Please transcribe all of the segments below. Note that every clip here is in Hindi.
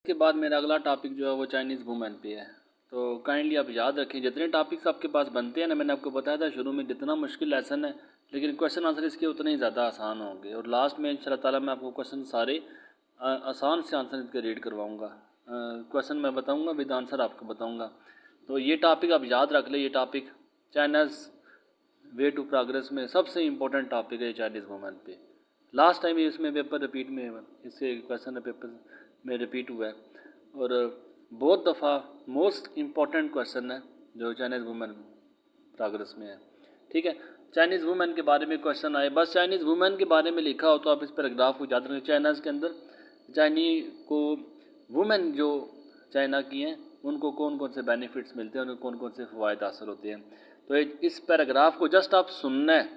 इसके बाद मेरा अगला टॉपिक जो है वो चाइनीज़ वुमेन पे है। तो काइंडली आप याद रखें, जितने टॉपिक्स आपके पास बनते हैं ना, मैंने आपको बताया था शुरू में जितना मुश्किल लेसन है, लेकिन क्वेश्चन आंसर इसके उतने ही ज़्यादा आसान होंगे। और लास्ट में इंशाल्लाह ताला मैं आपको क्वेश्चन सारे आसान से आंसर इसके रीड करवाऊँगा। क्वेश्चन मैं बताऊँगा, विद आंसर आपको बताऊँगा। तो ये टॉपिक आप याद रख लें। ये topic China's way to progress में सबसे इम्पोर्टेंट टॉपिक है चाइनीज़ वुमेन पे। लास्ट टाइम इसमें पेपर रिपीट में इससे क्वेश्चन पेपर में रिपीट हुआ है और बहुत दफ़ा मोस्ट इम्पॉर्टेंट क्वेश्चन है जो चाइनीज़ वुमेन प्रोग्रेस में है। ठीक है, चाइनीज़ वुमेन के बारे में क्वेश्चन आए, बस चाइनीज़ वुमेन के बारे में लिखा हो तो आप इस पैराग्राफ को याद रखें। चाइनाज़ के अंदर चाइनी को वुमेन जो चाइना की हैं उनको कौन कौन से बेनिफिट्स मिलते हैं, उनको कौन कौन से फ़वायद हासिल होते हैं। तो इस पैराग्राफ को जस्ट आप सुनना है।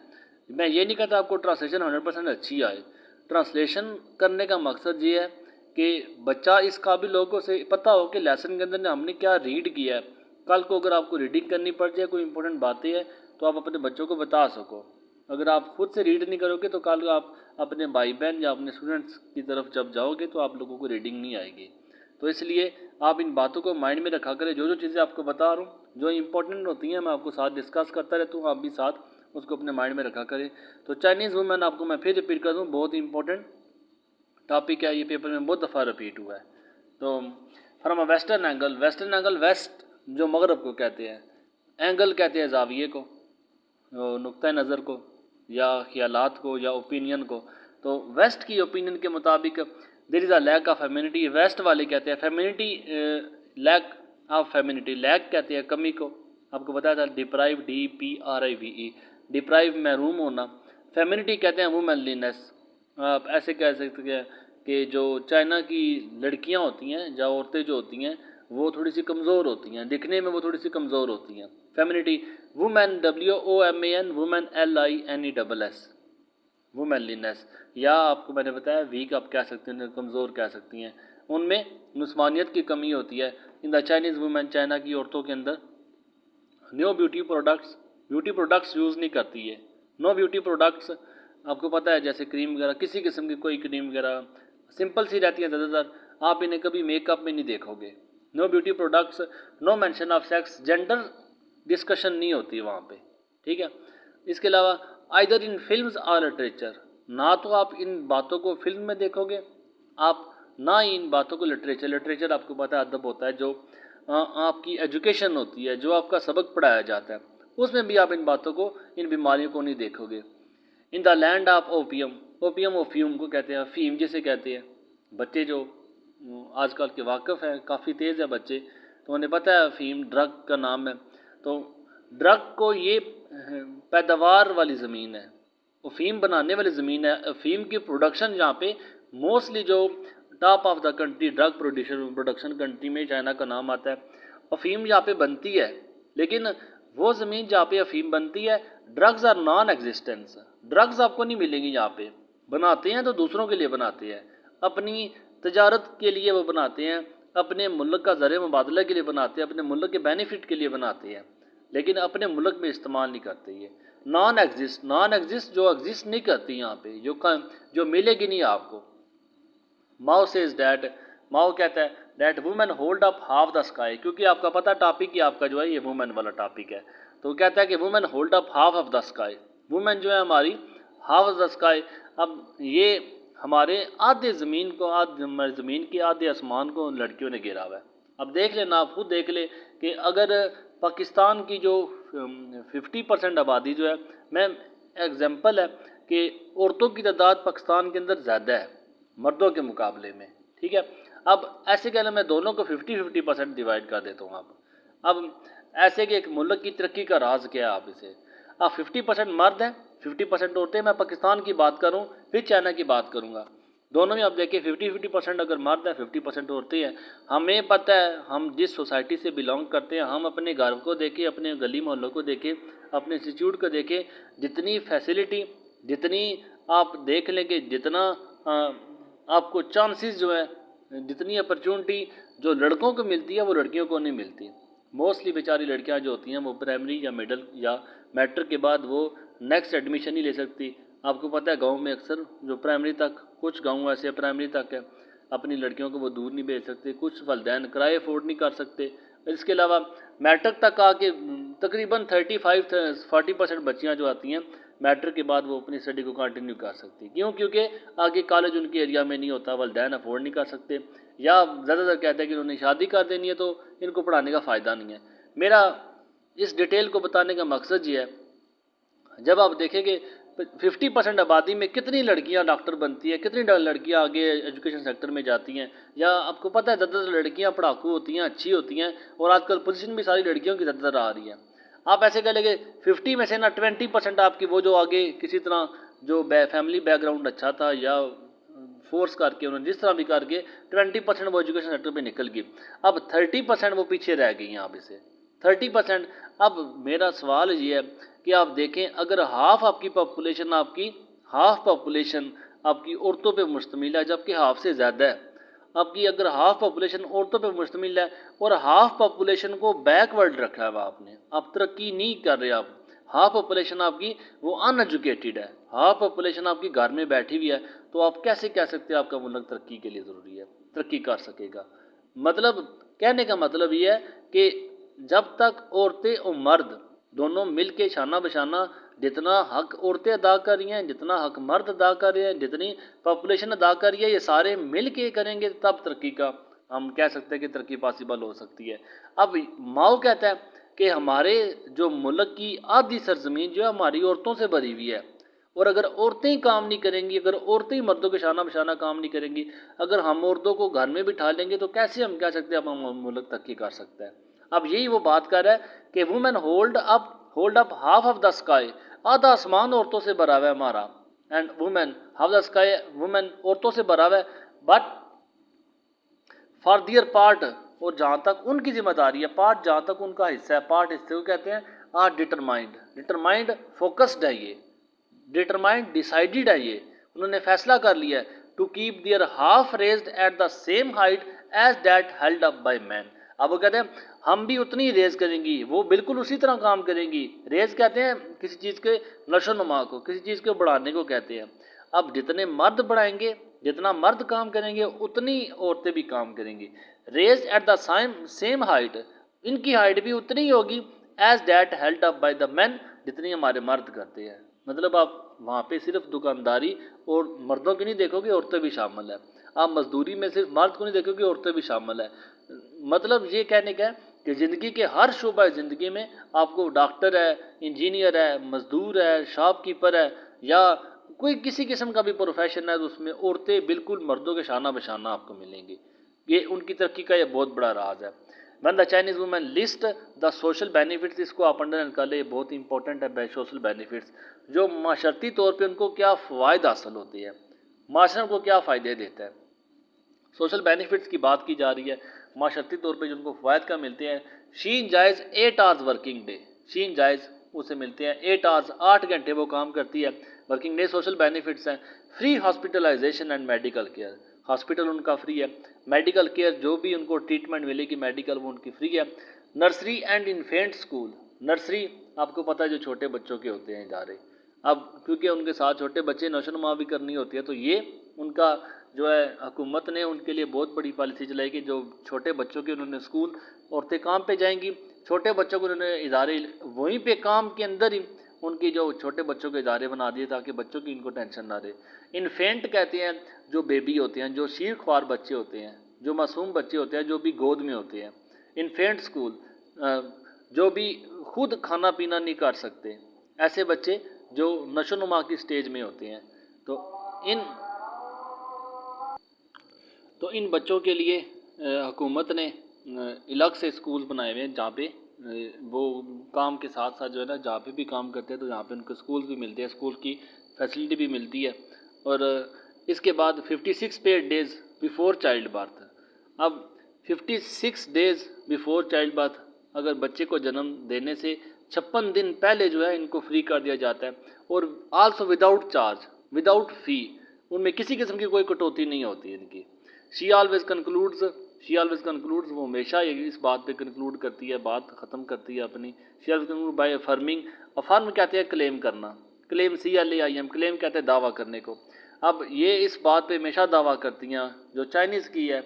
मैं ये नहीं कहता आपको ट्रांसलेशन 100% अच्छी आए। ट्रांसलेशन करने का मकसद ये है कि बच्चा इस काबिल लोगों से पता हो कि लेसन के अंदर हमने क्या रीड किया है। कल को अगर आपको रीडिंग करनी पड़ जाए, कोई इंपॉर्टेंट बातें हैं, तो आप अपने बच्चों को बता सको। अगर आप खुद से रीड नहीं करोगे तो कल आप अपने भाई बहन या अपने स्टूडेंट्स की तरफ जब जाओगे तो आप लोगों को रीडिंग नहीं आएगी। तो इसलिए आप इन बातों को माइंड में रखा करें। जो जो चीज़ें आपको बता रहा हूँ, जो इंपॉर्टेंट होती हैं, मैं आपको साथ डिस्कस करता रहता हूँ, आप भी साथ उसको अपने माइंड में रखा करें। तो चाइनीज़ वुमेन आपको मैं फिर रिपीट कर दूँ, बहुत इंपॉर्टेंट टॉपिक है, ये पेपर में बहुत दफ़ा रिपीट हुआ है। तो from a western angle, west जो मगरब को कहते हैं, एंगल कहते हैं जाविये को, नुक्ता नज़र को या ख्यालात को या ओपिनियन को। तो वेस्ट की ओपिनियन के मुताबिक there is a lack of femininity. West वाले कहते हैं femininity, lack of femininity, lack कहते हैं कमी को। आपको बताया था डिप्राइव, DPRIVE, डिप्राइव महरूम होना। फेमिनिटी कहते हैं वुमेनलीनेस। आप ऐसे कह सकते हैं कि जो चाइना की लड़कियां होती हैं या औरतें जो होती हैं वो थोड़ी सी कमज़ोर होती हैं, दिखने में वो थोड़ी सी कमज़ोर होती हैं। Femininity, women WOMAN, women LINESS, वुमेनलीनेस। या आपको मैंने बताया वीक आप कह सकते हैं, कमज़ोर कह सकती हैं, उनमें नुस्मानियत की कमी होती है। In the Chinese women, China की औरतों के अंदर न्यू ब्यूटी प्रोडक्ट्स यूज़ नहीं करती है। नो ब्यूटी प्रोडक्ट्स आपको पता है, जैसे क्रीम वगैरह, किसी किस्म की कोई क्रीम वगैरह सिंपल सी रहती है ज़्यादातर, आप इन्हें कभी मेकअप में नहीं देखोगे। No beauty products, no mention of sex, gender discussion नहीं होती वहाँ पे। ठीक है, इसके अलावा आइदर इन फिल्म्स और लिटरेचर, ना तो आप इन बातों को फिल्म में देखोगे आप, ना ही इन बातों को लिटरेचर आपको पता है अदब होता है, जो आपकी एजुकेशन होती है, जो आपका सबक पढ़ाया जाता है, उसमें भी आप इन बातों को, इन बीमारियों को नहीं देखोगे। In the land of opium, opium को कहते हैं, फीम जिसे कहते हैं। बच्चे जो आजकल के वाकिफ़ हैं, काफ़ी तेज़ है बच्चे, तो उन्हें पता है फीम ड्रग का नाम है। तो ड्रग को ये पैदावार वाली ज़मीन है, अफीम बनाने वाली ज़मीन है। अफीम की प्रोडक्शन यहाँ पे मोस्टली जो top of the country drug production country में चाइना का नाम आता है। अफीम यहाँ पे बनती है, लेकिन वो ज़मीन जहाँ पे अफीम बनती है, drugs are non existence. Drugs आपको नहीं मिलेंगी यहाँ पे। बनाते हैं तो दूसरों के लिए बनाते हैं, अपनी तजारत के लिए वो बनाते हैं, अपने मुल्क का ज़र मुबादला के लिए बनाते हैं, अपने मुल्क के बेनिफिट के लिए बनाते हैं, लेकिन अपने मुल्क में इस्तेमाल नहीं करते। ये नॉन एग्जिस्ट जो एग्जिस्ट नहीं करती यहाँ पे, जो मिलेगी नहीं आपको। माओ सेज डैट, माओ कहता है that women hold up half the sky, क्योंकि आपका पता टॉपिक ही आपका जो है ये वुमेन वाला टॉपिक है। तो कहता है कि women hold up half of the sky, women जो है हमारी हाफ ऑफ द स्काई। अब ये हमारे आधे ज़मीन को, ज़मीन के आधे आसमान को लड़कियों ने घेरा हुआ है। अब देख लेना, आप खुद देख ले कि अगर पाकिस्तान की जो 50% आबादी जो है, मैं एग्जांपल है कि औरतों की तादाद पाकिस्तान के अंदर ज़्यादा है मर्दों के मुकाबले में। ठीक है, अब ऐसे कहना मैं दोनों को 50-50% डिवाइड कर देता हूँ। अब ऐसे कि एक मुल्क की तरक्की का राज क्या है, आप इसे आप 50% मर्द हैं, 50% औरतें। मैं पाकिस्तान की बात करूँ फिर चाइना की बात करूँगा, दोनों में आप देखिए 50-50% अगर मर्द है, 50% औरतें हैं। हमें पता है हम जिस सोसाइटी से बिलोंग करते हैं, हम अपने घर को देखें, अपने गली मोहल्लों को देखें, अपने इंस्टीट्यूट को देखें, जितनी फैसिलिटी, जितनी आप देख लेंगे, जितना आपको चांसेस जो है, जितनी अपॉर्चुनिटी जो लड़कों को मिलती है वो लड़कियों को नहीं मिलती। मोस्टली बेचारी लड़कियां जो होती हैं वो प्राइमरी या मिडिल या मैट्रिक के बाद वो नेक्स्ट एडमिशन ही ले सकती। आपको पता है गांव में अक्सर जो प्राइमरी तक, कुछ गांव ऐसे प्राइमरी तक है, अपनी लड़कियों को वो दूर नहीं भेज सकते, कुछ वालिदैन किराए अफोर्ड नहीं कर सकते। इसके अलावा मैट्रिक तक आके तकरीबन 35-40% बच्चियाँ जो आती हैं मैट्रिक के बाद वो अपनी स्टडी को कंटिन्यू कर सकती। क्यों? क्योंकि आगे कॉलेज उनके एरिया में नहीं होता, वालिदैन अफोर्ड नहीं कर सकते, या ज़्यादातर कहते हैं कि उन्होंने शादी कर देनी है तो इनको पढ़ाने का फ़ायदा नहीं है। मेरा इस डिटेल को बताने का मकसद ये है, जब आप देखेंगे 50% आबादी में कितनी लड़कियां डॉक्टर बनती है, कितनी लड़कियां आगे एजुकेशन सेक्टर में जाती हैं, या आपको पता है ज़्यादातर लड़कियां पढ़ाकू होती हैं, अच्छी होती हैं, और आजकल पोजीशन भी सारी लड़कियों की ज़्यादातर आ रही है। आप ऐसे कह लेंगे 50 में से ना 20% आपकी वो जो आगे किसी तरह जो फैमिली बैकग्राउंड अच्छा था या फोर्स करके उन्होंने जिस तरह भी करके 20% वो एजुकेशन सेक्टर पे निकल गई, अब 30% वो पीछे रह गई हैं। आप इसे 30%, अब मेरा सवाल ये है कि आप देखें, अगर हाफ पॉपुलेशन आपकी औरतों पे मुश्तमिल है, जबकि हाफ से ज़्यादा है आपकी, अगर हाफ पॉपुलेशन औरतों पे मुश्तमिल है और हाफ पॉपुलेशन को बैकवर्ड रखा है आपने, आप तरक्की नहीं कर रहे, आप हाफ पॉपुलेशन आपकी वो अनएजुकेटेड है, हाफ पॉपुलेशन आपकी घर में बैठी हुई है, तो आप कैसे कह सकते हैं आपका मुल्क तरक्की के लिए ज़रूरी है, तरक्की कर सकेगा? मतलब कहने का मतलब ये है कि जब तक औरतें और मर्द दोनों मिल के शाना बशाना जितना हक औरतें अदा कर रही हैं, जितना हक मर्द अदा कर रहे हैं, जितनी पॉपुलेशन अदा कर रही है, ये सारे मिल के करेंगे तब तरक्की का हम कह सकते हैं कि तरक्की पॉसिबल हो सकती है। अब माओ कहता है कि हमारे जो मुल्क की आधी सरजमीन जो है हमारी औरतों से भरी हुई है, और अगर औरतें ही काम नहीं करेंगी, अगर औरतें ही मर्दों के शाना बशाना काम नहीं करेंगी, अगर हम औरतों को घर में बिठा लेंगे तो कैसे हम कह सकते हैं हम मुल्क तरक्की कर सकता है? अब यही वो बात कर रहा है कि women hold up half of the sky, आधा आसमान औरतों से भरा हुआ है हमारा, and women half the sky, women औरतों से भरा हुआ है, बट फॉर दियर पार्ट, और जहाँ तक उनकी जिम्मेदारी है, पार्ट जहाँ तक उनका हिस्सा है, पार्ट हिस्से को कहते हैं आर डिटरमाइंड फोकस्ड है, ये डिटरमाइंड डिसाइडेड है, ये उन्होंने फैसला कर लिया है to keep their half raised at the same height as that held up by man. अब वो कहते हैं हम भी उतनी रेज करेंगी, वो बिल्कुल उसी तरह काम करेंगी। रेज कहते हैं किसी चीज़ के नशोनुमा को, किसी चीज़ को बढ़ाने को कहते हैं। अब जितने मर्द बढ़ाएंगे, जितना मर्द काम करेंगे, उतनी औरतें भी काम करेंगी। Raise at the same height, इनकी हाइट भी उतनी ही होगी as that held up by the man, जितनी हमारे मर्द करते हैं। मतलब आप वहाँ पे सिर्फ दुकानदारी और मर्दों की नहीं देखोगे, औरतें भी शामिल है। आप मजदूरी में सिर्फ मर्द को नहीं देखोगे, औरतें भी शामिल है। मतलब ये कहने का है कि ज़िंदगी के हर शोबा ज़िंदगी में आपको डॉक्टर है, इंजीनियर है, मजदूर है, शॉपकीपर है, या कोई किसी किस्म का भी प्रोफेशन है, तो उसमें औरतें बिल्कुल मर्दों के शाना बशाना आपको मिलेंगी। ये उनकी तरक्की का ये बहुत बड़ा राज है। When the Chinese women list the social benefits, इसको आप अंडरस्टैंड कर ले, ये बहुत इंपॉर्टेंट है। सोशल बेनिफिट्स जो माशरती तौर पे उनको क्या फ़ायदा हासिल होती है, माशरे को क्या फ़ायदे देता है, सोशल बेनिफिट्स की बात की जा रही है। माशरती तौर पे जो उनको फ़ायदे का मिलते हैं, शीन जायज़ 8 आवर्स वर्किंग डे, शीन जायज़ उसे मिलते हैं 8 आवर्स, 8 घंटे वो काम करती है वर्किंग डे। सोशल बेनिफिट्स हैं free hospitalisation and medical care, hospital उनका फ्री है, मेडिकल केयर जो भी उनको ट्रीटमेंट मिलेगी मेडिकल वो उनकी फ्री है। Nursery and infant school, nursery आपको पता है जो छोटे बच्चों के होते हैं इदारे, अब क्योंकि उनके साथ छोटे बच्चे नशोनुमा भी करनी होती है, तो ये उनका जो है हुकूमत ने उनके लिए बहुत बड़ी पॉलिसी चलाई कि जो छोटे बच्चों के उन्होंने स्कूल, औरतें काम पे जाएंगी, छोटे बच्चों को उन्होंने इदारे वहीं पे काम के अंदर ही उनकी जो छोटे बच्चों के इदारे बना दिए ताकि बच्चों की इनको टेंशन ना रहे। इन्फेंट कहते हैं जो बेबी होते हैं, जो शीर ख्वार बच्चे होते हैं, जो मासूम बच्चे होते हैं, जो भी गोद में होते हैं। इन्फेंट स्कूल जो भी खुद खाना पीना नहीं कर सकते, ऐसे बच्चे जो नशोनुमा की स्टेज में होते हैं, तो इन बच्चों के लिए हुकूमत ने अलग से स्कूल बनाए हुए हैं जहाँ पे वो काम के साथ साथ जो है ना, जहाँ पे भी काम करते हैं तो यहाँ पे उनको स्कूल भी मिलते हैं, स्कूल की फैसिलिटी भी मिलती है। और इसके बाद 56 paid days before child birth, अब 56 डेज़ बिफोर चाइल्ड बर्थ अगर बच्चे को जन्म देने से 56 दिन पहले जो है इनको फ्री कर दिया जाता है, और आल्सो विदाउट चार्ज, विदाउट फ़ी, उनमें किसी किस्म की कोई कटौती नहीं होती इनकी। शी ऑलवेज कंक्लूड्स, वो हमेशा इस बात पे कंक्लूड करती है, बात ख़त्म करती है अपनी। She always conclude bye affirming, affirm कहते हैं क्लेम करना, क्लेम CLAIM, क्लेम कहते हैं दावा करने को। अब ये इस बात पे हमेशा दावा करती हैं, जो चाइनीज़ की है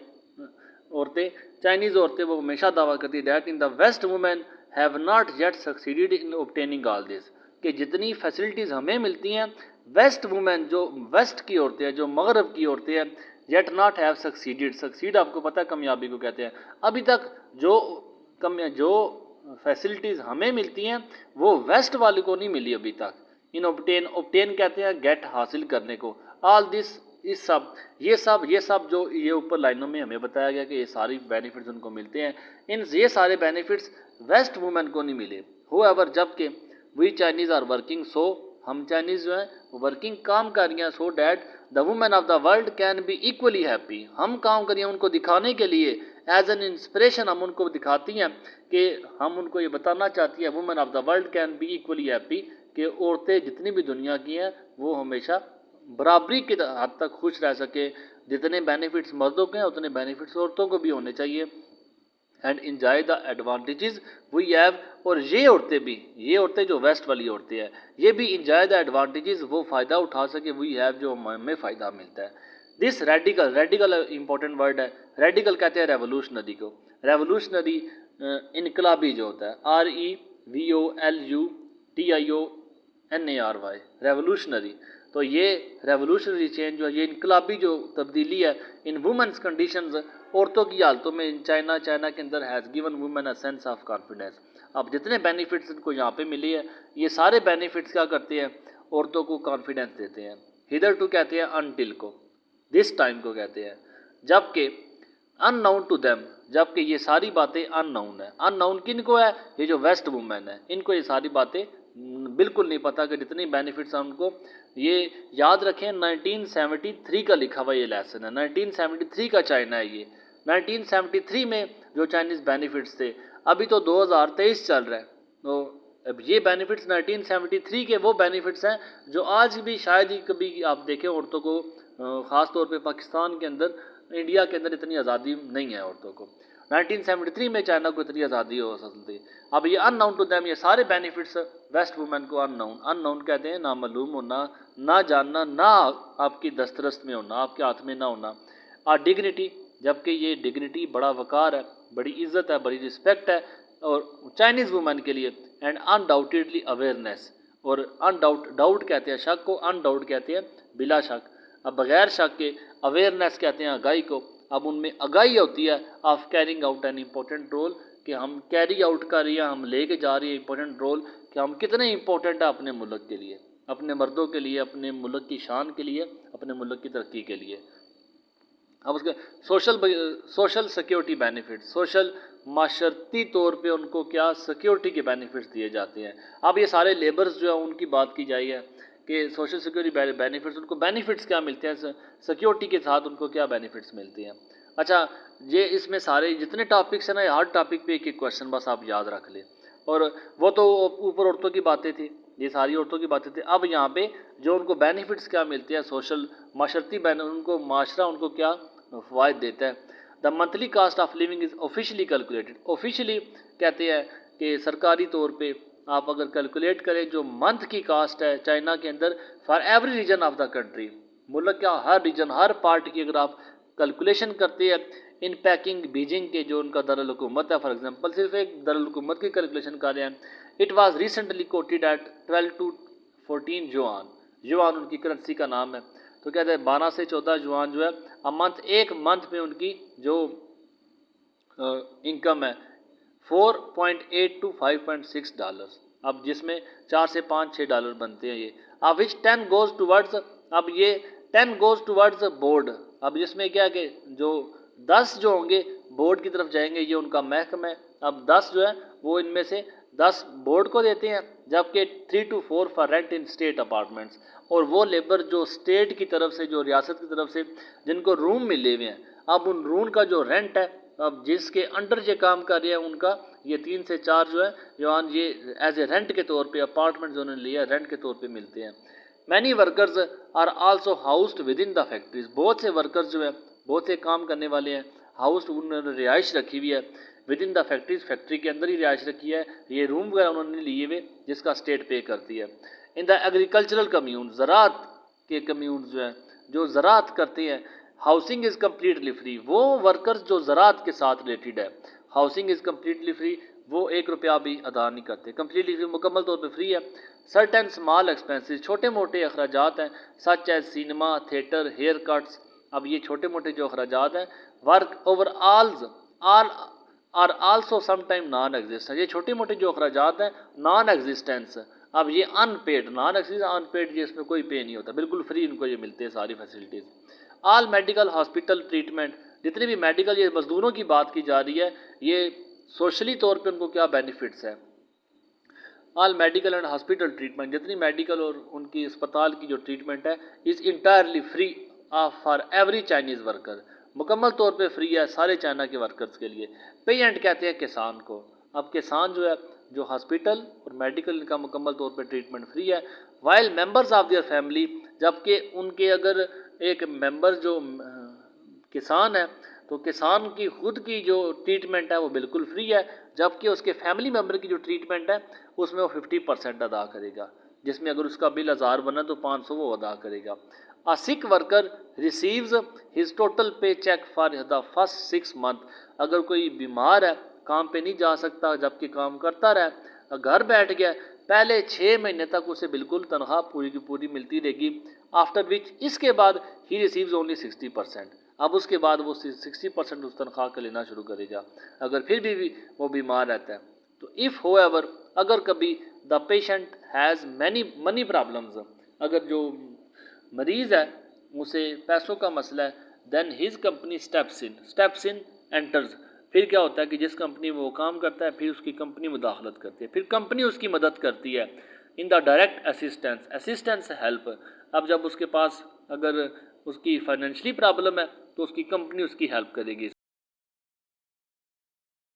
औरतें, चाइनीज़ औरतें, वो हमेशा दावा करती है that in the west women have not yet succeeded in obtaining all this, कि जितनी फैसिलिटीज़ हमें मिलती हैं वेस्ट वुमेन, जो वेस्ट की औरतें हैं, जो मगरब की औरतें हैं, yet not have succeeded, succeed आपको पता है कामयाबी को कहते हैं, अभी तक जो फैसिलिटीज़ हमें मिलती हैं वो वेस्ट वाले को नहीं मिली अभी तक। इन ऑब्टेन, ऑब्टेन कहते हैं गेट, हासिल करने को। ऑल दिस, इस सब, ये सब जो ये ऊपर लाइनों में हमें बताया गया कि ये सारी बेनिफिट्स उनको मिलते हैं, ये सारे बेनिफिट्स वेस्ट वुमेन को नहीं मिले। होएवर, जबकि वी चाइनीज़ आर वर्किंग, सो हम चाइनीज़ जो है वर्किंग, काम कर रही हैं, so that the women of the world can be equally happy, हम काम करिए उनको दिखाने के लिए, एज एन इंस्पिरेशन हम उनको दिखाती हैं कि हम उनको ये बताना चाहती है women of the world can be equally happy, कि औरतें जितनी भी दुनिया की हैं वो हमेशा बराबरी के हद तक खुश रह सके, जितने बेनिफिट्स मर्दों के हैं उतने बेनिफिट्स औरतों को भी होने चाहिए, and enjoy the advantages we have, और ये औरतें जो वेस्ट वाली औरतें हैं ये भी इंजॉय द एडवांटेजेस, वो फ़ायदा उठा सके वी हैव, जो हमें फ़ायदा मिलता है। This radical, radical important word है, रेडिकल कहते हैं रेवोल्यूशनरी को, रेवोल्यूशनरी इनकलाबी जो होता है, REVOLUTIONARY, रेवोल्यूशनरी, तो ये रेवोल्यूशनरी चेंज जो है, ये इनकलाबी जो तब्दीली है इन वुमेंस कंडीशंस, औरतों की हालतों में इन चाइना के अंदर has given women a sense of confidence. अब जितने बेनिफिट्स इनको यहाँ पे मिली है, ये सारे बेनिफिट्स क्या करते हैं, औरतों को कॉन्फिडेंस देते हैं। हिदर टू कहते हैं अनटिल को, दिस टाइम को कहते हैं, जबकि अननाउन टू देम, जबकि ये सारी बातें अननाउन है। अननाउन किन को है, ये जो वेस्ट वुमेन है इनको ये सारी बातें बिल्कुल नहीं पता कि जितनी बेनिफिट्स हैं उनको। ये याद रखें 1973 का लिखा हुआ ये लेसन है, 1973 का चाइना है ये, 1973 में जो चाइनीज़ बेनिफिट्स थे, अभी तो 2023 चल रहा है, तो अब ये बेनिफिट्स 1973 के वो बेनिफिट्स हैं जो आज भी शायद ही कभी आप देखें औरतों को, ख़ास तौर पे पाकिस्तान के अंदर, इंडिया के अंदर इतनी आज़ादी नहीं है औरतों को। 1973 में चाइना को इतनी आज़ादी हो सकती। अब ये अननाउन टू देम, ये सारे बेनिफिट्स वेस्ट वुमेन को अननाउन, अननाउन कहते हैं ना मालूम होना, ना जानना, ना आपकी दस्तरस में होना, आपके हाथ में ना होना। और डिग्निटी, जबकि ये डिग्निटी बड़ा वकार है, बड़ी इज्जत है, बड़ी रिस्पेक्ट है और चाइनीज़ वुमेन के लिए। एंड अनडाउटेडली अवेयरनेस, और डाउट कहते हैं शक को, अनडाउट कहते हैं बिला शक। अब बगैर शक के अवेयरनेस कहते हैं आगाही को। अब उनमें आगाही होती है of carrying out an important role, कि हम कैरी आउट कर रही हैं, हम लेके जा रही है इम्पोर्टेंट रोल, कि हम कितने इम्पोर्टेंट है अपने मुल्क के लिए, अपने मर्दों के लिए, अपने मुल्क की शान के लिए, अपने मुल्क की तरक्की के लिए। अब उसके सोशल सिक्योरिटी बेनिफिट, सोशल माशरती तौर पे उनको क्या सिक्योरिटी के बेनिफिट्स दिए जाते हैं। अब ये सारे लेबर्स जो है उनकी बात की जाए है कि सोशल सिक्योरिटी बेनिफिट्स, उनको बेनिफिट्स क्या मिलते हैं, सिक्योरिटी के साथ उनको क्या बेनिफिट्स मिलते हैं। अच्छा, ये इसमें सारे जितने टॉपिक्स हैं ना, हर टॉपिक पे एक एक क्वेश्चन बस आप याद रख लें। और वो तो ऊपर औरतों की बातें थी, ये सारी औरतों की बातें थी। अब यहाँ पे जो उनको बेनिफिट्स क्या मिलते हैं, सोशल माशरती उनको माशरा उनको क्या फ़वाइद देता है। The monthly cost of living is officially calculated, officially कहते हैं कि सरकारी तौर पे आप अगर कैलकुलेट करें जो मंथ की कास्ट है चाइना के अंदर for every region of the country, मुल्क का हर रीजन, हर पार्ट की अगर आप कैलकुलेशन करते हैं इन पैकिंग बीजिंग के जो उनका दारुल हुकूमत है, फॉर एग्जांपल सिर्फ एक दारुल हुकूमत की कैलकुलेशन कर रहे हैं, it was recently quoted at 12 to 14 yuan, yuan उनकी करेंसी का नाम है। तो कहते हैं 12 से 14 युआन जो है अ मंथ, एक मंथ में उनकी जो इनकम है 4.8 to 5.6 डॉलर्स, अब जिसमें 4 से 5-6 डॉलर बनते हैं ये। अब विच 10 गोज टूवर्ड्स, अब ये 10 गोज टूवर्ड्स बोर्ड, अब जिसमें क्या है कि जो 10 जो होंगे बोर्ड की तरफ जाएंगे, ये उनका महकमा है। अब 10 जो है वो इनमें से 10 बोर्ड को देते हैं, जबकि 3 to 4 for rent in state apartments, और वो लेबर जो स्टेट की तरफ से, जो रियासत की तरफ से जिनको रूम मिले हुए हैं, अब उन रूम का जो रेंट है, अब जिसके अंडर ये काम कर रहे हैं उनका ये 3 से 4 जो है युआन ये एज ए रेंट के तौर पे, अपार्टमेंट जो उन्होंने लिया रेंट के तौर पे मिलते हैं। Many workers are also housed within the factories, बहुत से वर्कर्स जो है, बहुत से काम करने वाले हैं, हाउस्ड, उन्होंने रिहाइश रखी हुई है with in the factories, factory के अंदर ही रिहाइश रखी है, ये रूम वगैरह उन्होंने लिए हुए जिसका स्टेट पे करती है। इन द एग्रीकल्चरल कम्यून, ज़राअत के कम्यून जो है, जो ज़राअत करते हैं, हाउसिंग इज़ कम्प्लीटली फ्री। वो वर्कर्स जो ज़राअत के साथ रिलेटेड है, हाउसिंग इज़ कम्प्लीटली फ्री, वो 1 रुपया भी अदा नहीं करते, कम्प्लीटली फ्री, मुकम्मल तौर पे फ्री है। सर्टेन स्मॉल एक्सपेंसेस, छोटे मोटे अखराजात हैं, such as cinema, theatre, hair cuts. अब ये छोटे मोटे जो अखराजात हैं, work overall are also sometime non existence, ये छोटे मोटे जो अखराजात हैं नॉन एग्जिस्टेंस। अब ये अनपेड, नॉन एग्जिस्टेंस अनपेड, ये इसमें कोई पे नहीं होता, बिल्कुल फ्री इनको ये मिलते हैं सारी facilities. All medical hospital treatment, जितने भी मेडिकल, ये मजदूरों की बात की जा रही है, ये सोशली तौर पे उनको क्या बेनिफिट्स हैं। All medical and hospital treatment, जितनी मेडिकल और उनकी अस्पताल की जो ट्रीटमेंट है is entirely free for every Chinese worker, मुकम्मल तौर पे फ्री है सारे चाइना के वर्कर्स के लिए। पेयेंट कहते हैं किसान को। अब किसान जो है, जो हॉस्पिटल और मेडिकल का मुकम्मल तौर पे ट्रीटमेंट फ्री है। While members of their family, जबकि उनके अगर एक मेंबर जो किसान है तो किसान की खुद की जो ट्रीटमेंट है वो बिल्कुल फ्री है, जबकि उसके फैमिली मेम्बर की जो ट्रीटमेंट है उसमें वो 50% अदा करेगा, जिसमें अगर उसका बिल 1000 बना तो 500 वो अदा करेगा। A sick worker receives his total pay check for the first 6 month, अगर कोई बीमार है, काम पे नहीं जा सकता जबकि काम करता रहा, घर बैठ गया, पहले 6 महीने तक उसे बिल्कुल तनख्वाह पूरी की पूरी मिलती रहेगी। आफ्टर विच, इसके बाद ही रिसीव्स ओनली 60%, अब उसके बाद वो 60% उस तनख्वाह का लेना शुरू करेगा अगर फिर भी वो बीमार रहता है। तो इफ़ होएवर, अगर कभी the patient has many money problems, अगर जो मरीज़ है उसे पैसों का मसला है, then his company steps in enters, फिर क्या होता है कि जिस कंपनी में वो काम करता है फिर उसकी कंपनी मुदाखलत करती है, फिर कंपनी उसकी मदद करती है। In the direct assistance help, अब जब उसके पास अगर उसकी फाइनेंशियली प्रॉब्लम है तो उसकी कंपनी उसकी हेल्प करेगी।